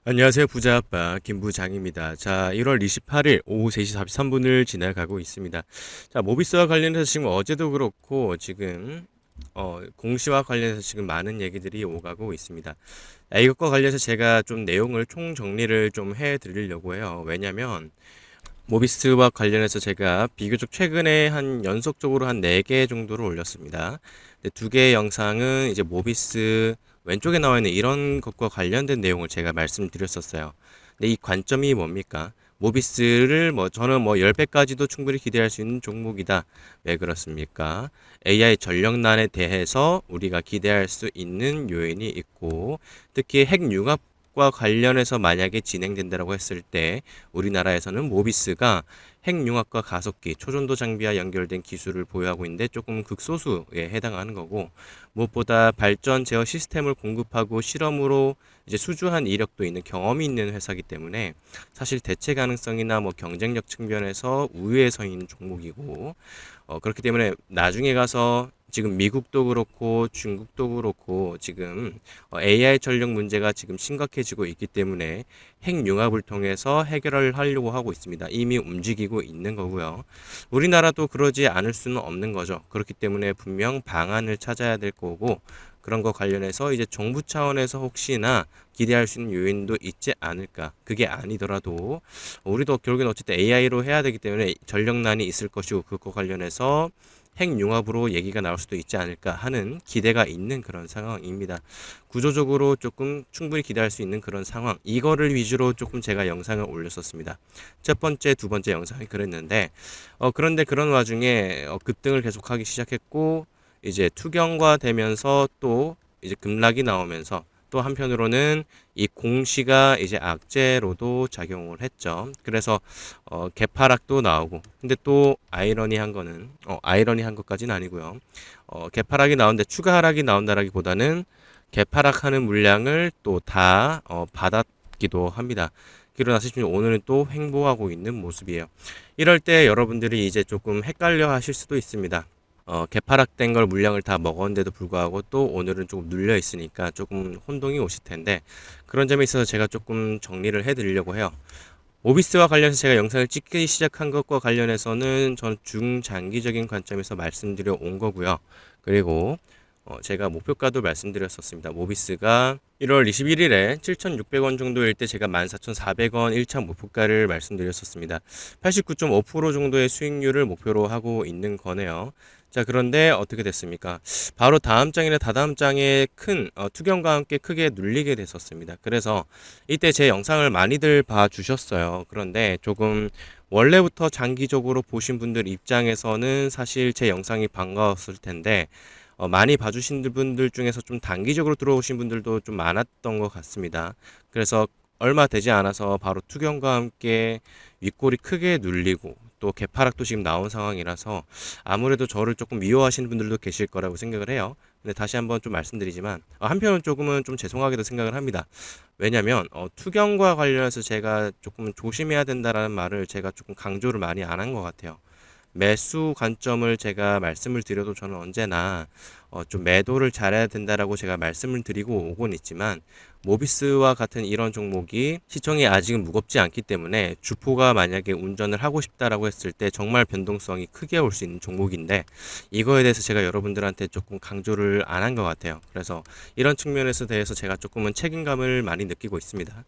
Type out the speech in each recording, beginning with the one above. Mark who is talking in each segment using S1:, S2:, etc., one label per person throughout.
S1: 안녕하세요. 부자아빠 김부장입니다. 자, 1월 28일 오후 3시 43분을 지나가고 있습니다. 자, 모비스와 관련해서 지금 어제도 그렇고 지금 공시와 관련해서 지금 많은 얘기들이 오가고 있습니다. 이것과 관련해서 제가 좀 내용을 총정리를 좀 해드리려고 해요. 왜냐면 모비스와 관련해서 제가 비교적 최근에 한 연속적으로 한 4개 정도를 올렸습니다. 근데 2개의 영상은 이제 모비스 왼쪽에 나와 있는 이런 것과 관련된 내용을 제가 말씀드렸었어요. 근데 이 관점이 뭡니까? 모비스를 저는 10배까지도 충분히 기대할 수 있는 종목이다. 왜 그렇습니까? AI 전력난에 대해서 우리가 기대할 수 있는 요인이 있고, 특히 핵융합과 관련해서 만약에 진행된다고 했을 때 우리나라에서는 모비스가 핵융합과 가속기, 초전도 장비와 연결된 기술을 보유하고 있는데 조금 극소수에 해당하는 거고, 무엇보다 발전 제어 시스템을 공급하고 실험으로 이제 수주한 이력도 있는 경험이 있는 회사이기 때문에 사실 대체 가능성이나 경쟁력 측면에서 우위에 서 있는 종목이고, 그렇기 때문에 나중에 가서 지금 미국도 그렇고 중국도 그렇고 지금 AI 전력 문제가 지금 심각해지고 있기 때문에 핵융합을 통해서 해결을 하려고 하고 있습니다. 이미 움직이고 있는 거고요. 우리나라도 그러지 않을 수는 없는 거죠. 그렇기 때문에 분명 방안을 찾아야 될 거고, 그런 거 관련해서 이제 정부 차원에서 혹시나 기대할 수 있는 요인도 있지 않을까. 그게 아니더라도 우리도 결국엔 어쨌든 AI로 해야 되기 때문에 전력난이 있을 것이고, 그거 관련해서 핵융합으로 얘기가 나올 수도 있지 않을까 하는 기대가 있는 그런 상황입니다. 구조적으로 조금 충분히 기대할 수 있는 그런 상황, 이거를 위주로 조금 제가 영상을 올렸었습니다. 첫 번째, 두 번째 영상이 그랬는데, 그런데 그런 와중에 급등을 계속하기 시작했고, 이제 투경과 되면서 또 이제 급락이 나오면서 또 한편으로는 이 공시가 이제 악재로도 작용을 했죠. 그래서 개파락도 나오고, 근데 또 아이러니한 거는 아이러니한 것까지는 아니고요. 개파락이 나오는데 추가 하락이 나온다라기보다는 개파락하는 물량을 또 다 받았기도 합니다. 그러나 사실 오늘은 또 횡보하고 있는 모습이에요. 이럴 때 여러분들이 이제 조금 헷갈려 하실 수도 있습니다. 개파락된 걸 물량을 다 먹었는데도 불구하고 또 오늘은 조금 눌려 있으니까 조금 혼동이 오실 텐데, 그런 점에 있어서 제가 조금 정리를 해 드리려고 해요. 모비스와 관련해서 제가 영상을 찍기 시작한 것과 관련해서는 저는 중장기적인 관점에서 말씀드려 온 거고요. 그리고 제가 목표가도 말씀드렸었습니다. 모비스가 1월 21일에 7,600원 정도일 때 제가 14,400원 1차 목표가를 말씀드렸었습니다. 89.5% 정도의 수익률을 목표로 하고 있는 거네요. 자, 그런데 어떻게 됐습니까? 바로 다음 장이나 다다음 장에 큰 투경과 함께 크게 눌리게 됐었습니다. 그래서 이때 제 영상을 많이들 봐주셨어요. 그런데 조금 원래부터 장기적으로 보신 분들 입장에서는 사실 제 영상이 반가웠을 텐데, 많이 봐주신 분들 중에서 좀 단기적으로 들어오신 분들도 좀 많았던 것 같습니다. 그래서 얼마 되지 않아서 바로 투경과 함께 윗골이 크게 눌리고 또 개파락도 지금 나온 상황이라서 아무래도 저를 조금 미워하시는 분들도 계실 거라고 생각을 해요. 근데 다시 한번 좀 말씀드리지만 한편은 조금은 좀 죄송하게도 생각을 합니다. 왜냐면 투경과 관련해서 제가 조금 조심해야 된다라는 말을 제가 조금 강조를 많이 안 한 것 같아요. 매수 관점을 제가 말씀을 드려도 저는 언제나 좀 매도를 잘해야 된다라고 제가 말씀을 드리고 오곤 있지만, 모비스와 같은 이런 종목이 시총이 아직은 무겁지 않기 때문에 주포가 만약에 운전을 하고 싶다라고 했을 때 정말 변동성이 크게 올 수 있는 종목인데, 이거에 대해서 제가 여러분들한테 조금 강조를 안 한 것 같아요. 그래서 이런 측면에서 대해서 제가 조금은 책임감을 많이 느끼고 있습니다.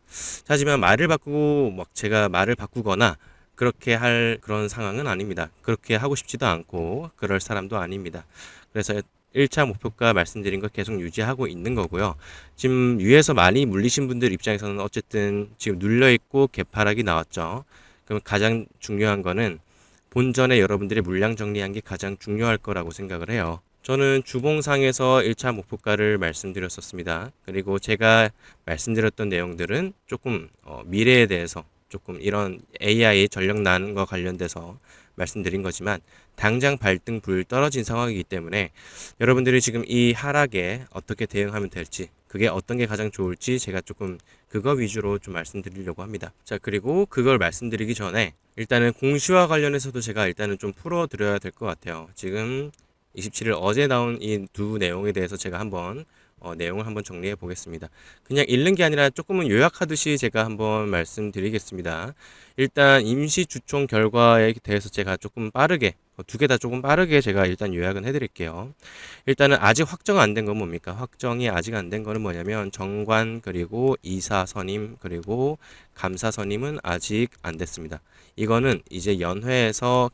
S1: 하지만 말을 바꾸고 제가 말을 바꾸거나 그렇게 할 그런 상황은 아닙니다. 그렇게 하고 싶지도 않고 그럴 사람도 아닙니다. 그래서 1차 목표가 말씀드린 거 계속 유지하고 있는 거고요. 지금 위에서 많이 물리신 분들 입장에서는 어쨌든 지금 눌려있고 개파락이 나왔죠. 그럼 가장 중요한 거는 본전에 여러분들이 물량 정리한 게 가장 중요할 거라고 생각을 해요. 저는 주봉상에서 1차 목표가를 말씀드렸었습니다. 그리고 제가 말씀드렸던 내용들은 조금 미래에 대해서 조금 이런 AI 전력난과 관련돼서 말씀드린 거지만, 당장 발등 불 떨어진 상황이기 때문에 여러분들이 지금 이 하락에 어떻게 대응하면 될지, 그게 어떤 게 가장 좋을지 제가 조금 그거 위주로 좀 말씀드리려고 합니다. 자, 그리고 그걸 말씀드리기 전에 일단은 공시와 관련해서도 제가 일단은 좀 풀어드려야 될 것 같아요. 지금 27일 어제 나온 이 두 내용에 대해서 제가 한번 내용을 한번 정리해 보겠습니다. 그냥 읽는 게 아니라 조금은 요약하듯이 제가 한번 말씀드리겠습니다. 일단 임시 주총 결과에 대해서 제가 조금 빠르게 두 개 다 조금 빠르게 제가 일단 요약은 해드릴게요. 일단은 아직 확정 안 된 건 뭡니까? 확정이 아직 안 된 거는 뭐냐면 정관 그리고 이사 선임 그리고 감사 선임은 아직 안 됐습니다. 이거는 이제 연회에서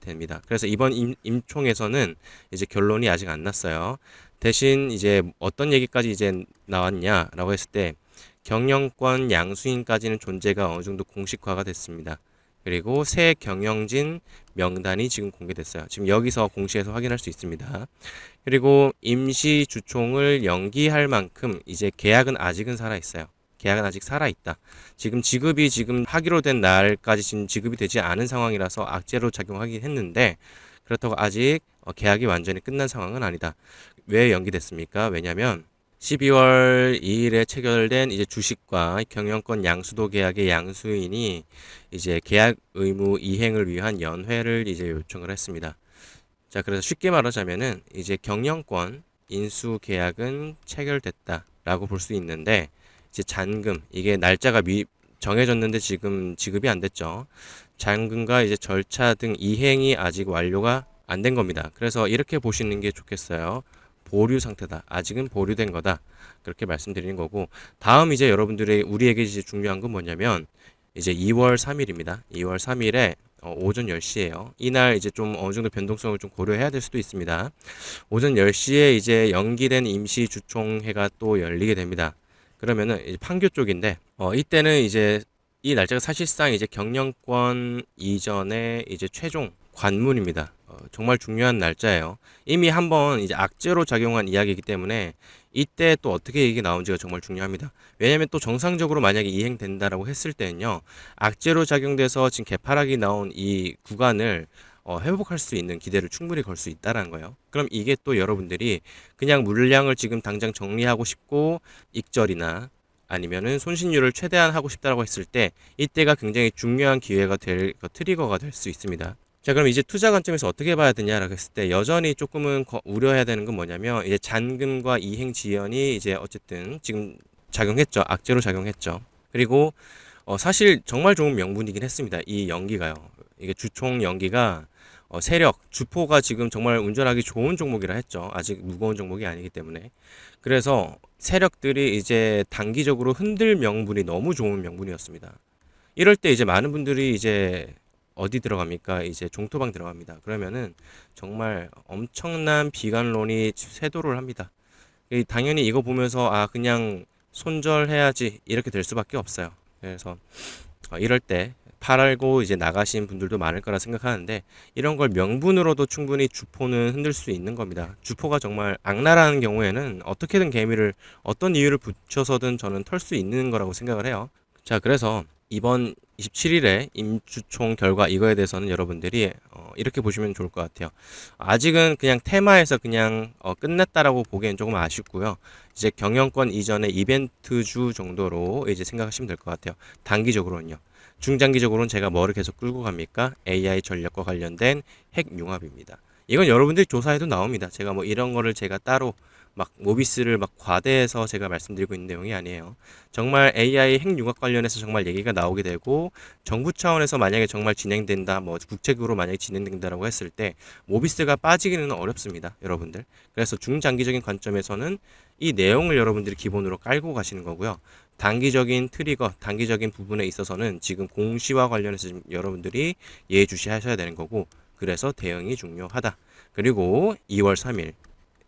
S1: 됩니다. 그래서 이번 임총에서는 이제 결론이 아직 안 났어요. 대신 이제 어떤 얘기까지 이제 나왔냐라고 했을 때 경영권 양수인까지는 존재가 어느 정도 공식화가 됐습니다. 그리고 새 경영진 명단이 지금 공개됐어요. 지금 여기서 공시에서 확인할 수 있습니다. 그리고 임시 주총을 연기할 만큼 이제 계약은 아직은 살아 있어요. 계약은 아직 살아 있다. 지금 지급이 지금 하기로 된 날까지 지금 지급이 되지 않은 상황이라서 악재로 작용하긴 했는데 그렇다고 아직 계약이 완전히 끝난 상황은 아니다. 왜 연기됐습니까? 왜냐면 12월 2일에 체결된 이제 주식과 경영권 양수도 계약의 양수인이 이제 계약 의무 이행을 위한 연회를 이제 요청을 했습니다. 자, 그래서 쉽게 말하자면은 이제 경영권 인수 계약은 체결됐다라고 볼 수 있는데 이제 잔금 이게 날짜가 정해졌는데 지금 지급이 안 됐죠. 잔금과 이제 절차 등 이행이 아직 완료가 안 된 겁니다. 그래서 이렇게 보시는 게 좋겠어요. 보류 상태다. 아직은 보류된 거다. 그렇게 말씀드리는 거고 다음 이제 여러분들이 우리에게 이제 중요한 건 뭐냐면 이제 2월 3일입니다. 2월 3일에 오전 10시에요. 이날 이제 좀 어느 정도 변동성을 좀 고려해야 될 수도 있습니다. 오전 10시에 이제 연기된 임시 주총회가 또 열리게 됩니다. 그러면은 이제 판교 쪽인데 이때는 이제 이 날짜가 사실상 이제 경영권 이전의 이제 최종 관문입니다. 정말 중요한 날짜예요. 이미 한번 이제 악재로 작용한 이야기이기 때문에 이때 또 어떻게 얘기가 나온지가 정말 중요합니다. 왜냐면 또 정상적으로 만약에 이행된다라고 했을 때는요, 악재로 작용돼서 지금 개파락이 나온 이 구간을 회복할 수 있는 기대를 충분히 걸 수 있다라는 거예요. 그럼 이게 또 여러분들이 그냥 물량을 지금 당장 정리하고 싶고 익절이나 아니면은 손실률을 최대한 하고 싶다라고 했을 때 이때가 굉장히 중요한 기회가 될 트리거가 될 수 있습니다. 자, 그럼 이제 투자 관점에서 어떻게 봐야 되냐라고 했을 때 여전히 조금은 우려해야 되는 건 뭐냐면 이제 잔금과 이행 지연이 이제 어쨌든 지금 작용했죠. 악재로 작용했죠. 그리고 사실 정말 좋은 명분이긴 했습니다. 이 연기가요. 이게 주총 연기가 세력, 주포가 지금 정말 운전하기 좋은 종목이라 했죠. 아직 무거운 종목이 아니기 때문에. 그래서 세력들이 이제 단기적으로 흔들 명분이 너무 좋은 명분이었습니다. 이럴 때 이제 많은 분들이 이제 어디 들어갑니까? 이제 종토방 들어갑니다. 그러면은 정말 엄청난 비관론이 쇄도를 합니다. 당연히 이거 보면서 그냥 손절해야지 이렇게 될 수밖에 없어요. 그래서 이럴 때 팔고 이제 나가신 분들도 많을 거라 생각하는데 이런 걸 명분으로도 충분히 주포는 흔들 수 있는 겁니다. 주포가 정말 악랄한 경우에는 어떻게든 개미를 어떤 이유를 붙여서든 저는 털 수 있는 거라고 생각을 해요. 자, 그래서 이번 27일에 임주총 결과 이거에 대해서는 여러분들이 이렇게 보시면 좋을 것 같아요. 아직은 그냥 테마에서 그냥 끝났다라고 보기엔 조금 아쉽고요. 이제 경영권 이전의 이벤트주 정도로 이제 생각하시면 될 것 같아요. 단기적으로는요. 중장기적으로는 제가 뭐를 계속 끌고 갑니까? AI 전략과 관련된 핵융합입니다. 이건 여러분들이 조사해도 나옵니다. 제가 뭐 이런 거를 제가 따로 막 모비스를 막 과대해서 제가 말씀드리고 있는 내용이 아니에요. 정말 AI 핵융합 관련해서 정말 얘기가 나오게 되고 정부 차원에서 만약에 정말 진행된다, 뭐 국책으로 만약에 진행된다라고 했을 때 모비스가 빠지기는 어렵습니다, 여러분들. 그래서 중장기적인 관점에서는 이 내용을 여러분들이 기본으로 깔고 가시는 거고요. 단기적인 트리거, 단기적인 부분에 있어서는 지금 공시와 관련해서 지금 여러분들이 예의주시하셔야 되는 거고, 그래서 대응이 중요하다. 그리고 2월 3일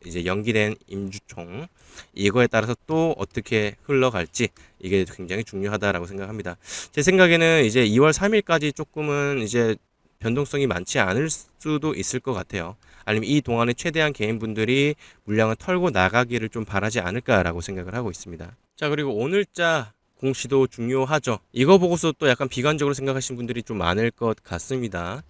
S1: 이제 연기된 임주총 이거에 따라서 또 어떻게 흘러갈지 이게 굉장히 중요하다라고 생각합니다. 제 생각에는 이제 2월 3일까지 조금은 이제 변동성이 많지 않을 수도 있을 것 같아요. 아니면 이 동안에 최대한 개인분들이 물량을 털고 나가기를 좀 바라지 않을까라고 생각을 하고 있습니다. 자, 그리고 오늘자 공시도 중요하죠. 이거 보고서 또 약간 비관적으로 생각하시는 분들이 좀 많을 것 같습니다.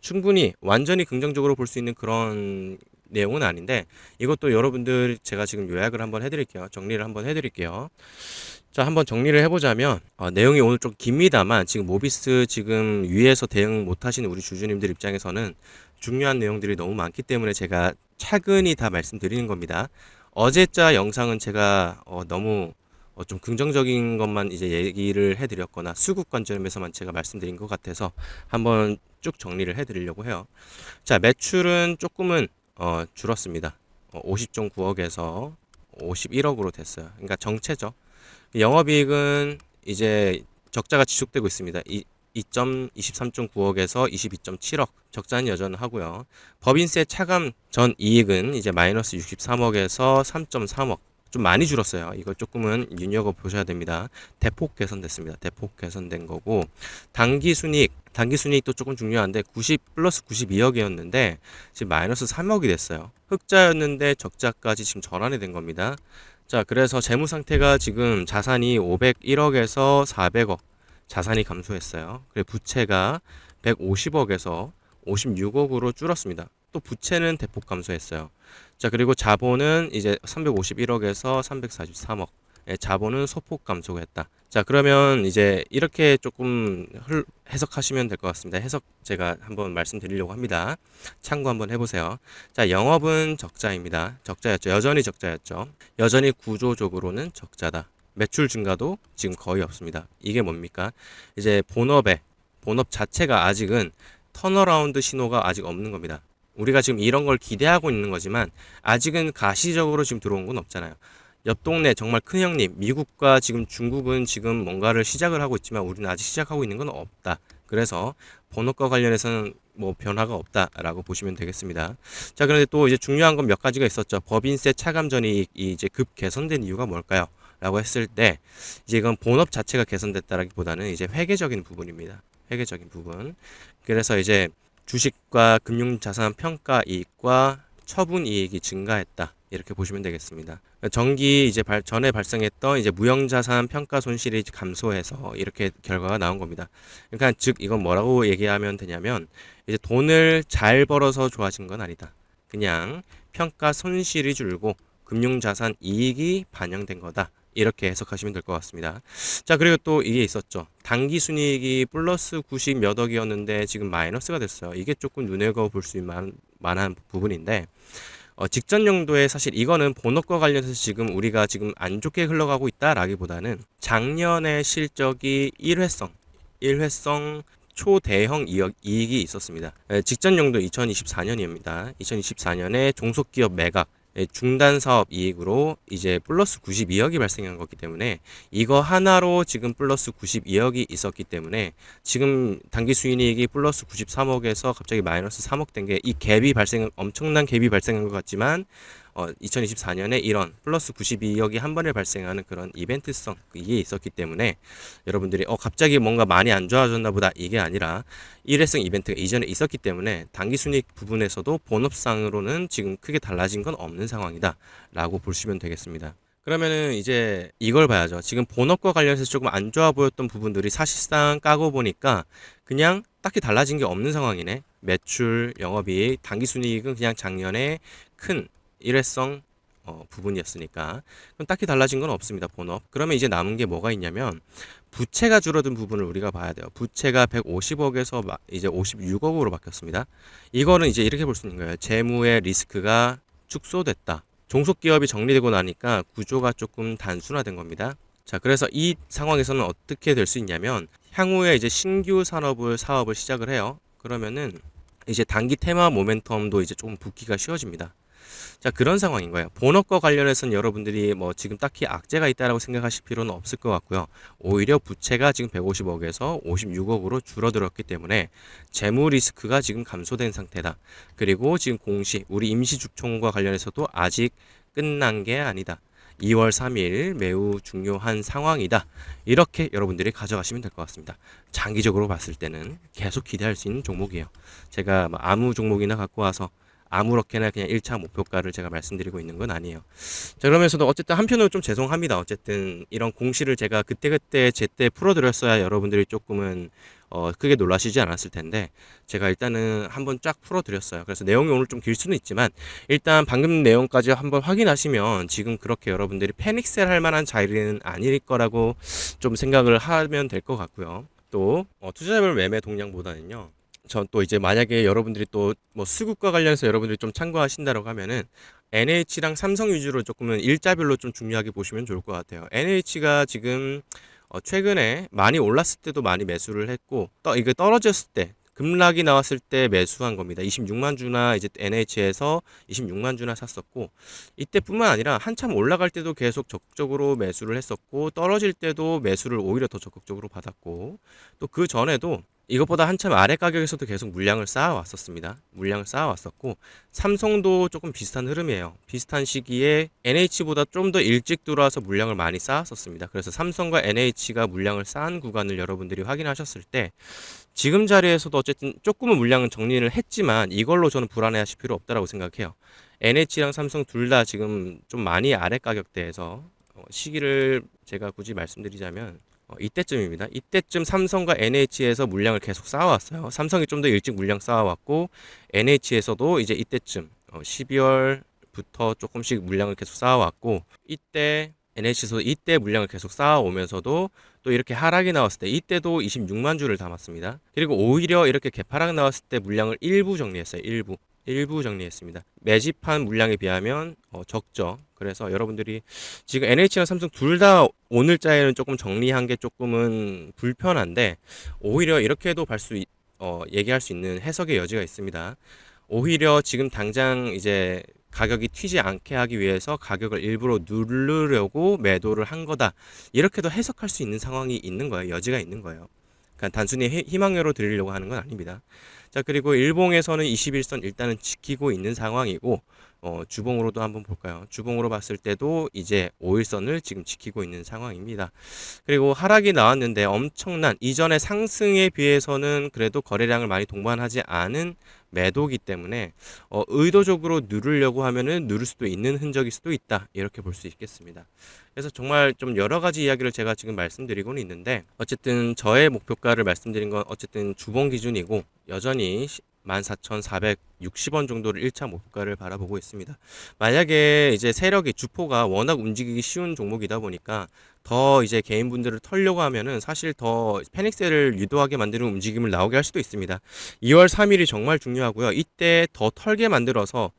S1: 충분히 완전히 긍정적으로 볼 수 있는 그런 내용은 아닌데 이것도 여러분들 제가 지금 요약을 한번 해드릴게요. 정리를 한번 해드릴게요. 자, 한번 정리를 해보자면 내용이 오늘 좀 깁니다만 지금 모비스 지금 위에서 대응 못하시는 우리 주주님들 입장에서는 중요한 내용들이 너무 많기 때문에 제가 차근히 다 말씀드리는 겁니다. 어제자 영상은 제가 너무 좀 긍정적인 것만 이제 얘기를 해드렸거나 수급 관점에서만 제가 말씀드린 것 같아서 한번 쭉 정리를 해드리려고 해요. 자, 매출은 조금은 줄었습니다. 50.9억에서 51억으로 됐어요. 그러니까 정체죠. 영업이익은 이제 적자가 지속되고 있습니다. 23.9억에서 22.7억 적자는 여전하고요. 법인세 차감 전 이익은 이제 마이너스 63억에서 3.3억 좀 많이 줄었어요. 이걸 조금은 눈여겨 보셔야 됩니다. 대폭 개선됐습니다. 대폭 개선된 거고 단기순이익도 조금 중요한데 90 플러스 92억이었는데 지금 마이너스 3억이 됐어요. 흑자였는데 적자까지 지금 전환이 된 겁니다. 자, 그래서 재무 상태가 지금 자산이 501억에서 400억 자산이 감소했어요. 그리고 부채가 150억에서 56억으로 줄었습니다. 또 부채는 대폭 감소했어요. 자, 그리고 자본은 이제 351억에서 343억. 자본은 소폭 감소했다. 자, 그러면 이제 이렇게 조금 해석하시면 될 것 같습니다. 해석 제가 한번 말씀드리려고 합니다. 참고 한번 해보세요. 자, 영업은 적자입니다. 적자였죠. 여전히 적자였죠. 여전히 구조적으로는 적자다. 매출 증가도 지금 거의 없습니다. 이게 뭡니까? 이제 본업 자체가 아직은 턴어라운드 신호가 아직 없는 겁니다. 우리가 지금 이런 걸 기대하고 있는 거지만 아직은 가시적으로 지금 들어온 건 없잖아요. 옆 동네 정말 큰 형님, 미국과 지금 중국은 지금 뭔가를 시작을 하고 있지만 우리는 아직 시작하고 있는 건 없다. 그래서 본업과 관련해서는 뭐 변화가 없다라고 보시면 되겠습니다. 자, 그런데 또 이제 중요한 건 몇 가지가 있었죠. 법인세 차감 전이익이 이제 급 개선된 이유가 뭘까요? 라고 했을 때 이제 이건 본업 자체가 개선됐다라기보다는 이제 회계적인 부분입니다. 회계적인 부분. 그래서 이제 주식과 금융자산 평가 이익과 처분 이익이 증가했다. 이렇게 보시면 되겠습니다. 전기 이제 전에 발생했던 이제 무형자산 평가 손실이 감소해서 이렇게 결과가 나온 겁니다. 그러니까 즉 이건 뭐라고 얘기하면 되냐면 이제 돈을 잘 벌어서 좋아진 건 아니다. 그냥 평가 손실이 줄고 금융자산 이익이 반영된 거다. 이렇게 해석하시면 될 것 같습니다. 자, 그리고 또 이게 있었죠. 단기 순이익이 플러스 90 몇 억이었는데 지금 마이너스가 됐어요. 이게 조금 눈여겨 볼 수 있는 만한 부분인데 직전 연도에 사실 이거는 본업과 관련해서 지금 우리가 지금 안 좋게 흘러가고 있다라기보다는 작년의 실적이 일회성 초대형 이익이 있었습니다. 직전 연도 2024년입니다. 2024년에 종속기업 매각 중단 사업 이익으로 이제 플러스 92억이 발생한 거기 때문에 이거 하나로 지금 플러스 92억이 있었기 때문에 지금 단기 수익이익이 플러스 93억에서 갑자기 마이너스 3억 된 게 이 엄청난 갭이 발생한 것 같지만 2024년에 이런 플러스 92억이 한 번에 발생하는 그런 이벤트성 이게 있었기 때문에 여러분들이 갑자기 뭔가 많이 안 좋아졌나 보다 이게 아니라 일회성 이벤트가 이전에 있었기 때문에 단기순이익 부분에서도 본업상으로는 지금 크게 달라진 건 없는 상황이다 라고 보시면 되겠습니다. 그러면은 이제 이걸 봐야죠. 지금 본업과 관련해서 조금 안 좋아 보였던 부분들이 사실상 까고 보니까 그냥 딱히 달라진 게 없는 상황이네. 매출, 영업이익, 단기순이익은 그냥 작년에 큰 일회성 부분이었으니까 그럼 딱히 달라진 건 없습니다. 본업. 그러면 이제 남은 게 뭐가 있냐면 부채가 줄어든 부분을 우리가 봐야 돼요. 부채가 150억에서 이제 56억으로 바뀌었습니다. 이거는 이제 이렇게 볼 수 있는 거예요. 재무의 리스크가 축소됐다. 종속기업이 정리되고 나니까 구조가 조금 단순화된 겁니다. 자, 그래서 이 상황에서는 어떻게 될 수 있냐면 향후에 이제 신규 사업을 시작을 해요. 그러면은 이제 단기 테마 모멘텀도 이제 조금 붙기가 쉬워집니다. 자, 그런 상황인 거예요. 본업과 관련해서는 여러분들이 뭐 지금 딱히 악재가 있다라고 생각하실 필요는 없을 것 같고요. 오히려 부채가 지금 150억에서 56억으로 줄어들었기 때문에 재무 리스크가 지금 감소된 상태다. 그리고 지금 우리 임시주총과 관련해서도 아직 끝난 게 아니다. 2월 3일 매우 중요한 상황이다. 이렇게 여러분들이 가져가시면 될 것 같습니다. 장기적으로 봤을 때는 계속 기대할 수 있는 종목이에요. 제가 아무 종목이나 갖고 와서 아무렇게나 그냥 1차 목표가를 제가 말씀드리고 있는 건 아니에요. 자, 그러면서도 어쨌든 한편으로 좀 죄송합니다. 어쨌든 이런 공시를 제가 그때그때 제때 풀어드렸어야 여러분들이 조금은 크게 놀라시지 않았을 텐데 제가 일단은 한번 쫙 풀어드렸어요. 그래서 내용이 오늘 좀 길 수는 있지만 일단 방금 내용까지 한번 확인하시면 지금 그렇게 여러분들이 패닉셀 할 만한 자리는 아닐 거라고 좀 생각을 하면 될 것 같고요. 또 투자자별 매매 동향보다는요. 전 또 이제 만약에 여러분들이 또 뭐 수급과 관련해서 여러분들이 좀 참고하신다라고 하면은 NH랑 삼성 위주로 조금은 일자별로 좀 중요하게 보시면 좋을 것 같아요. NH가 지금 최근에 많이 올랐을 때도 많이 매수를 했고 이게 떨어졌을 때 급락이 나왔을 때 매수한 겁니다. 26만 주나 이제 NH에서 26만 주나 샀었고 이때뿐만 아니라 한참 올라갈 때도 계속 적극적으로 매수를 했었고 떨어질 때도 매수를 오히려 더 적극적으로 받았고 또 그 전에도 이것보다 한참 아래 가격에서도 계속 물량을 쌓아왔었습니다. 물량을 쌓아왔었고 삼성도 조금 비슷한 흐름이에요. 비슷한 시기에 NH보다 좀 더 일찍 들어와서 물량을 많이 쌓았었습니다. 그래서 삼성과 NH가 물량을 쌓은 구간을 여러분들이 확인하셨을 때 지금 자리에서도 어쨌든 조금은 물량은 정리를 했지만 이걸로 저는 불안해하실 필요 없다라고 생각해요. NH랑 삼성 둘 다 지금 좀 많이 아래 가격대에서 시기를 제가 굳이 말씀드리자면 이때쯤입니다. 이때쯤 삼성과 NH에서 물량을 계속 쌓아왔어요. 삼성이 좀 더 일찍 물량 쌓아왔고 NH에서도 이제 이때쯤 12월부터 조금씩 물량을 계속 쌓아왔고 이때 NH에서 이때 물량을 계속 쌓아오면서도 또 이렇게 하락이 나왔을 때 이때도 26만 주를 담았습니다. 그리고 오히려 이렇게 개파락 나왔을 때 물량을 일부 정리했어요. 일부 정리했습니다. 매집한 물량에 비하면 적죠. 그래서 여러분들이 지금 NH랑 삼성 둘 다 오늘자에는 조금 정리한 게 조금은 불편한데 오히려 이렇게도 얘기할 수 있는 해석의 여지가 있습니다. 오히려 지금 당장 이제 가격이 튀지 않게 하기 위해서 가격을 일부러 누르려고 매도를 한 거다. 이렇게도 해석할 수 있는 상황이 있는 거예요. 여지가 있는 거예요. 그러니까 단순히 희망으로 드리려고 하는 건 아닙니다. 자, 그리고 일봉에서는 21선 일단은 지키고 있는 상황이고 주봉으로도 한번 볼까요? 주봉으로 봤을 때도 이제 5일선을 지금 지키고 있는 상황입니다. 그리고 하락이 나왔는데 엄청난 이전의 상승에 비해서는 그래도 거래량을 많이 동반하지 않은 매도기 때문에 의도적으로 누르려고 하면은 누를 수도 있는 흔적일 수도 있다. 이렇게 볼 수 있겠습니다. 그래서 정말 좀 여러 가지 이야기를 제가 지금 말씀드리고는 있는데 어쨌든 저의 목표가를 말씀드린 건 어쨌든 주봉 기준이고 여전히 14,460원 정도를 1차 목표가를 바라보고 있습니다. 만약에 이제 세력이 주포가 워낙 움직이기 쉬운 종목이다 보니까 더 이제 개인분들을 털려고 하면은 사실 더 패닉셀을 유도하게 만드는 움직임을 나오게 할 수도 있습니다. 2월 3일이 정말 중요하고요. 이때 더 털게 만들어서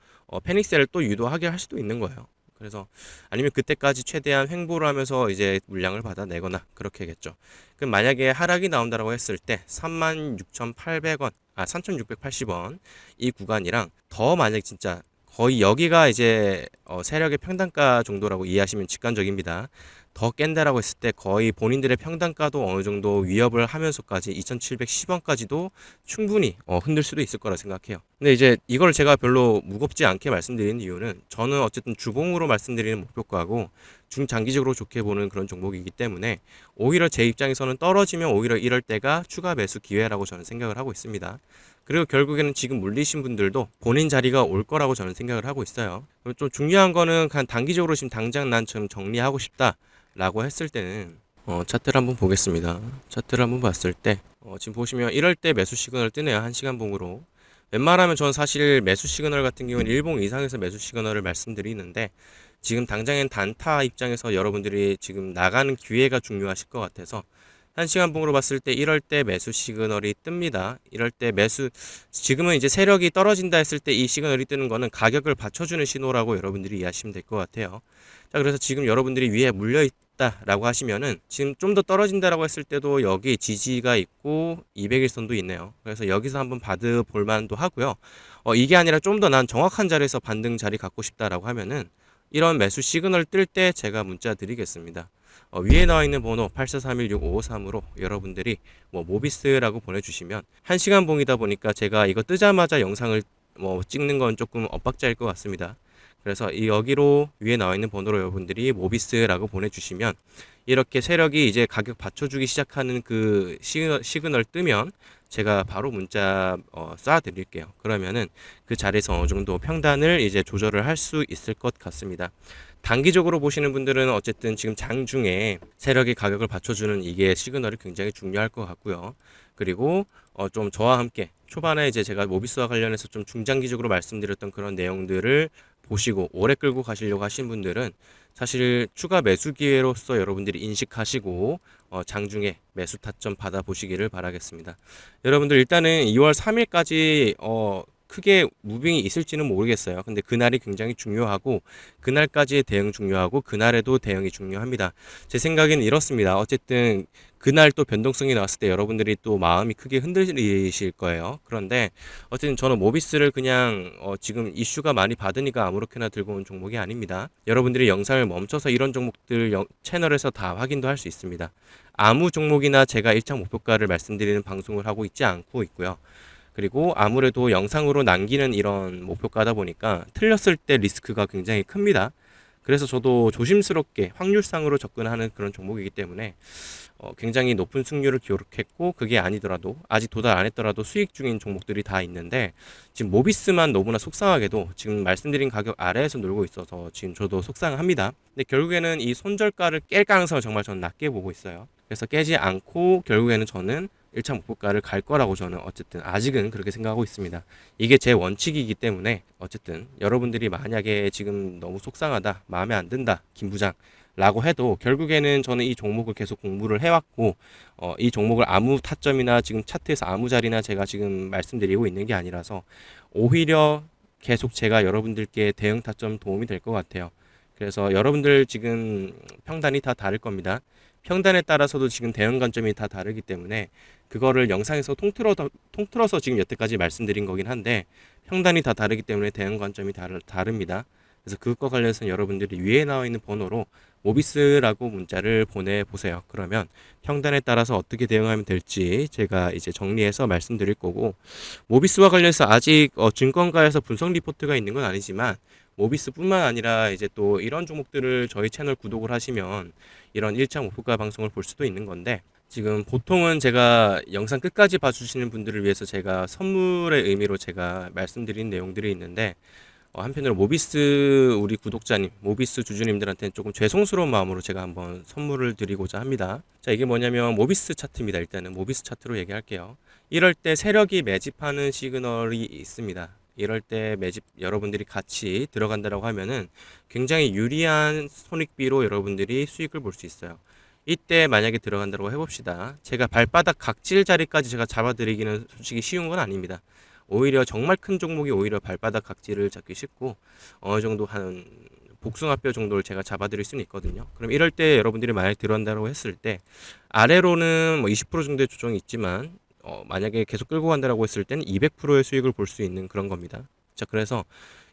S1: 패닉셀을 또 유도하게 할 수도 있는 거예요. 그래서 아니면 그때까지 최대한 횡보를 하면서 이제 물량을 받아내거나 그렇게겠죠. 그럼 만약에 하락이 나온다고 했을 때 36,800원, 3,680원 이 구간이랑 더 만약 진짜 거의 여기가 이제 세력의 평단가 정도라고 이해하시면 직관적입니다. 더 깬다라고 했을 때 거의 본인들의 평단가도 어느 정도 위협을 하면서까지 2,710원까지도 충분히 흔들 수도 있을 거라 생각해요. 근데 이제 이걸 제가 별로 무겁지 않게 말씀드리는 이유는 저는 어쨌든 주봉으로 말씀드리는 목표가고 중장기적으로 좋게 보는 그런 종목이기 때문에 오히려 제 입장에서는 떨어지면 오히려 이럴 때가 추가 매수 기회라고 저는 생각을 하고 있습니다. 그리고 결국에는 지금 물리신 분들도 본인 자리가 올 거라고 저는 생각을 하고 있어요. 좀 중요한 거는 그냥 단기적으로 지금 당장 난 좀 정리하고 싶다 라고 했을 때는 차트를 한번 보겠습니다. 차트를 한번 봤을 때 지금 보시면 이럴 때 매수 시그널 뜨네요. 1시간 봉으로. 웬만하면 저는 사실 매수 시그널 같은 경우는 일봉 이상에서 매수 시그널을 말씀드리는데 지금 당장엔 단타 입장에서 여러분들이 지금 나가는 기회가 중요하실 것 같아서 1시간 봉으로 봤을 때 이럴 때 매수 시그널이 뜹니다. 이럴 때 지금은 이제 세력이 떨어진다 했을 때 이 시그널이 뜨는 거는 가격을 받쳐주는 신호라고 여러분들이 이해하시면 될 것 같아요. 자, 그래서 지금 여러분들이 위에 물려있다라고 하시면은 지금 좀 더 떨어진다라고 했을 때도 여기 지지가 있고 200일선도 있네요. 그래서 여기서 한번 받아볼 만도 하고요. 이게 아니라 좀 더 난 정확한 자리에서 반등 자리 갖고 싶다라고 하면은 이런 매수 시그널 뜰 때 제가 문자 드리겠습니다. 위에 나와 있는 번호 84316553으로 여러분들이 모비스라고 보내주시면 1시간 봉이다 보니까 제가 이거 뜨자마자 영상을 찍는 건 조금 엇박자일 것 같습니다. 그래서 여기로 위에 나와 있는 번호로 여러분들이 모비스라고 보내주시면 이렇게 세력이 이제 가격 받쳐주기 시작하는 그 시그널 뜨면 제가 바로 문자 쏴 드릴게요. 그러면은 그 자리에서 어느 정도 평단을 이제 조절을 할 수 있을 것 같습니다. 단기적으로 보시는 분들은 어쨌든 지금 장중에 세력이 가격을 받쳐주는 이게 시그널이 굉장히 중요할 것 같고요. 그리고 좀 저와 함께 초반에 이제 제가 모비스와 관련해서 좀 중장기적으로 말씀드렸던 그런 내용들을 보시고 오래 끌고 가시려고 하신 분들은 사실 추가 매수 기회로서 여러분들이 인식하시고 장중에 매수 타점 받아 보시기를 바라겠습니다. 여러분들 일단은 2월 3일까지 크게 무빙이 있을지는 모르겠어요. 근데 그날이 굉장히 중요하고 그날까지의 대응 중요하고 그날에도 대응이 중요합니다. 제 생각에는 이렇습니다. 어쨌든 그날 또 변동성이 나왔을 때 여러분들이 또 마음이 크게 흔들리실 거예요. 그런데 어쨌든 저는 모비스를 그냥 지금 이슈가 많이 받으니까 아무렇게나 들고 온 종목이 아닙니다. 여러분들이 영상을 멈춰서 이런 종목들 채널에서 다 확인도 할 수 있습니다. 아무 종목이나 제가 일차 목표가를 말씀드리는 방송을 하고 있지 않고 있고요. 그리고 아무래도 영상으로 남기는 이런 목표가다 보니까 틀렸을 때 리스크가 굉장히 큽니다. 그래서 저도 조심스럽게 확률상으로 접근하는 그런 종목이기 때문에 굉장히 높은 승률을 기록했고 그게 아니더라도 아직 도달 안 했더라도 수익 중인 종목들이 다 있는데 지금 모비스만 너무나 속상하게도 지금 말씀드린 가격 아래에서 놀고 있어서 지금 저도 속상합니다. 근데 결국에는 이 손절가를 깰 가능성을 정말 저는 낮게 보고 있어요. 그래서 깨지 않고 결국에는 저는 1차 목표가를 갈 거라고 저는 어쨌든 아직은 그렇게 생각하고 있습니다. 이게 제 원칙이기 때문에 어쨌든 여러분들이 만약에 지금 너무 속상하다, 마음에 안 든다, 김 부장 라고 해도 결국에는 저는 이 종목을 계속 공부를 해왔고 이 종목을 아무 타점이나 지금 차트에서 아무 자리나 제가 지금 말씀드리고 있는 게 아니라서 오히려 계속 제가 여러분들께 대응 타점 도움이 될 것 같아요. 그래서 여러분들 지금 평단이 다 다를 겁니다. 평단에 따라서도 지금 대응 관점이 다 다르기 때문에 그거를 영상에서 통틀어서 지금 여태까지 말씀드린 거긴 한데 평단이 다 다르기 때문에 대응 관점이 다릅니다. 그래서 그것과 관련해서 여러분들이 위에 나와 있는 번호로 모비스라고 문자를 보내보세요. 그러면 평단에 따라서 어떻게 대응하면 될지 제가 이제 정리해서 말씀드릴 거고 모비스와 관련해서 아직 증권가에서 분석 리포트가 있는 건 아니지만 모비스뿐만 아니라 이제 또 이런 종목들을 저희 채널 구독을 하시면 이런 1차 목표가 방송을 볼 수도 있는 건데 지금 보통은 제가 영상 끝까지 봐주시는 분들을 위해서 제가 선물의 의미로 제가 말씀드린 내용들이 있는데 한편으로 모비스 우리 구독자님, 모비스 주주님들한테는 조금 죄송스러운 마음으로 제가 한번 선물을 드리고자 합니다. 자, 이게 뭐냐면 모비스 차트입니다. 일단은 모비스 차트로 얘기할게요. 이럴 때 세력이 매집하는 시그널이 있습니다. 이럴 때 매집 여러분들이 같이 들어간다라고 하면은 굉장히 유리한 손익비로 여러분들이 수익을 볼 수 있어요. 이때 만약에 들어간다고 해봅시다. 제가 발바닥 각질 자리까지 제가 잡아드리기는 솔직히 쉬운 건 아닙니다. 오히려 정말 큰 종목이 오히려 발바닥 각질을 잡기 쉽고 어느 정도 한 복숭아뼈 정도를 제가 잡아드릴 수는 있거든요. 그럼 이럴 때 여러분들이 만약에 들어간다고 했을 때 아래로는 뭐 20% 정도의 조정이 있지만 만약에 계속 끌고 간다고 했을 때는 200%의 수익을 볼 수 있는 그런 겁니다. 자, 그래서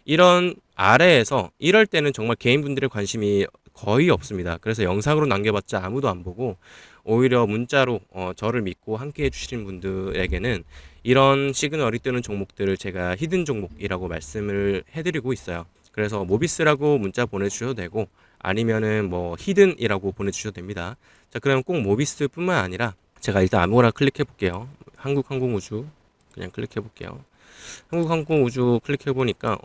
S1: 이런 아래에서 이럴 때는 정말 개인분들의 관심이 거의 없습니다. 그래서 영상으로 남겨봤자 아무도 안 보고 오히려 문자로 저를 믿고 함께 해주시는 분들에게는 이런 시그널이 뜨는 종목들을 제가 히든 종목이라고 말씀을 해드리고 있어요. 그래서 모비스라고 문자 보내주셔도 되고 아니면은 뭐 히든이라고 보내주셔도 됩니다. 자, 그러면 꼭 모비스뿐만 아니라 제가 일단 아무거나 클릭해 볼게요. 한국항공우주 그냥 클릭해 볼게요. 한국항공우주 클릭해 보니까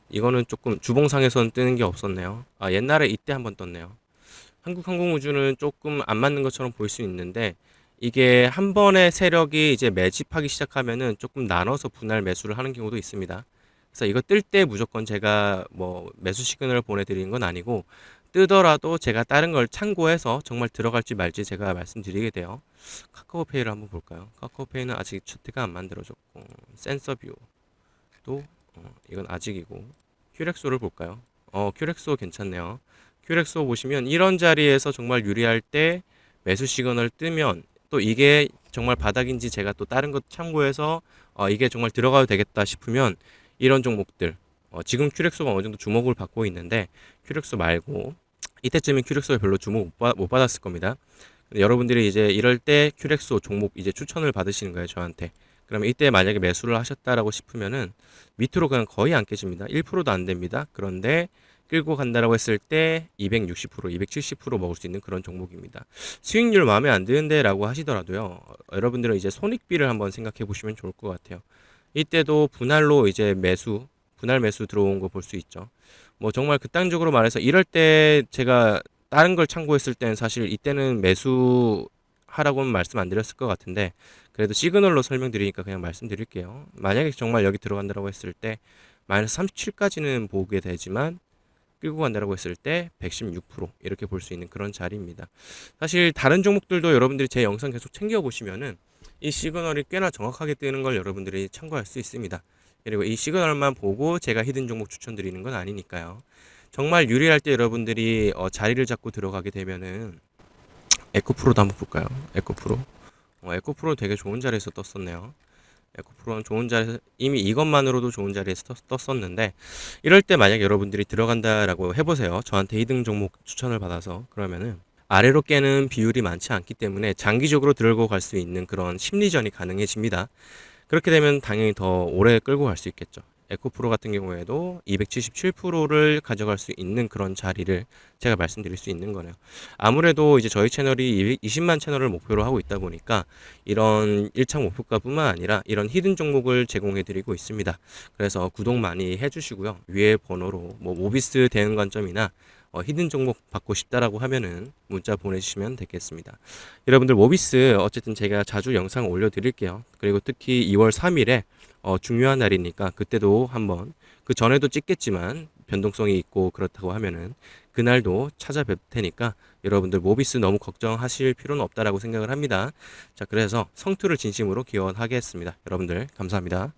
S1: 이거는 조금 주봉상에서는 뜨는 게 없었네요. 아, 옛날에 이때 한번 떴네요. 한국항공우주는 조금 안 맞는 것처럼 보일 수 있는데 이게 한 번의 세력이 이제 매집하기 시작하면은 조금 나눠서 분할 매수를 하는 경우도 있습니다. 그래서 이거 뜰 때 무조건 제가 뭐 매수 시그널을 보내드리는 건 아니고 뜨더라도 제가 다른 걸 참고해서 정말 들어갈지 말지 제가 말씀드리게 돼요. 카카오페이를 한번 볼까요? 카카오페이는 아직 차트가 안 만들어졌고 센서뷰도 이건 아직이고 큐렉소를 볼까요? 큐렉소 괜찮네요. 큐렉소 보시면 이런 자리에서 정말 유리할 때 매수 시그널 뜨면 또 이게 정말 바닥인지 제가 또 다른 것 참고해서 이게 정말 들어가도 되겠다 싶으면 이런 종목들 지금 큐렉소가 어느 정도 주목을 받고 있는데 큐렉소 말고 이때쯤엔 큐렉소가 별로 주목 못 받았을 겁니다. 여러분들이 이제 이럴 때 큐렉소 종목 이제 추천을 받으시는 거예요, 저한테. 그러면 이때 만약에 매수를 하셨다라고 싶으면은 밑으로 그냥 거의 안 깨집니다. 1%도 안 됩니다. 그런데 끌고 간다라고 했을 때 260%, 270% 먹을 수 있는 그런 종목입니다. 수익률 마음에 안 드는데라고 하시더라도요. 여러분들은 이제 손익비를 한번 생각해 보시면 좋을 것 같아요. 이때도 분할로 이제 분할 매수 들어온 거 볼 수 있죠. 뭐 정말 극단적으로 말해서 이럴 때 제가 다른 걸 참고했을 때는 사실 이때는 매수 하라고는 말씀 안 드렸을 것 같은데 그래도 시그널로 설명드리니까 그냥 말씀드릴게요. 만약에 정말 여기 들어간다고 했을 때 마이너스 37까지는 보게 되지만 끌고 간다라고 했을 때 116% 이렇게 볼 수 있는 그런 자리입니다. 사실 다른 종목들도 여러분들이 제 영상 계속 챙겨보시면은 이 시그널이 꽤나 정확하게 뜨는 걸 여러분들이 참고할 수 있습니다. 그리고 이 시그널만 보고 제가 히든 종목 추천드리는 건 아니니까요. 정말 유리할 때 여러분들이 자리를 잡고 들어가게 되면은 에코프로도 한번 볼까요? 에코프로. 에코프로 되게 좋은 자리에서 떴었네요. 에코프로는 좋은 자리에서 이미 이것만으로도 좋은 자리에서 떴었는데 이럴 때 만약 여러분들이 들어간다라고 해보세요. 저한테 2등 종목 추천을 받아서 그러면은 아래로 깨는 비율이 많지 않기 때문에 장기적으로 들고 갈 수 있는 그런 심리전이 가능해집니다. 그렇게 되면 당연히 더 오래 끌고 갈 수 있겠죠. 에코프로 같은 경우에도 277%를 가져갈 수 있는 그런 자리를 제가 말씀드릴 수 있는 거네요. 아무래도 이제 저희 채널이 20만 채널을 목표로 하고 있다 보니까 이런 일착 목표가뿐만 아니라 이런 히든 종목을 제공해 드리고 있습니다. 그래서 구독 많이 해주시고요. 위에 번호로 뭐 모비스 대응 관점이나 히든 종목 받고 싶다라고 하면은 문자 보내주시면 되겠습니다. 여러분들 모비스 어쨌든 제가 자주 영상 올려드릴게요. 그리고 특히 2월 3일에 중요한 날이니까 그때도 한번 그 전에도 찍겠지만 변동성이 있고 그렇다고 하면은 그날도 찾아뵐 테니까 여러분들 모비스 너무 걱정하실 필요는 없다라고 생각을 합니다. 자, 그래서 성투를 진심으로 기원하겠습니다. 여러분들 감사합니다.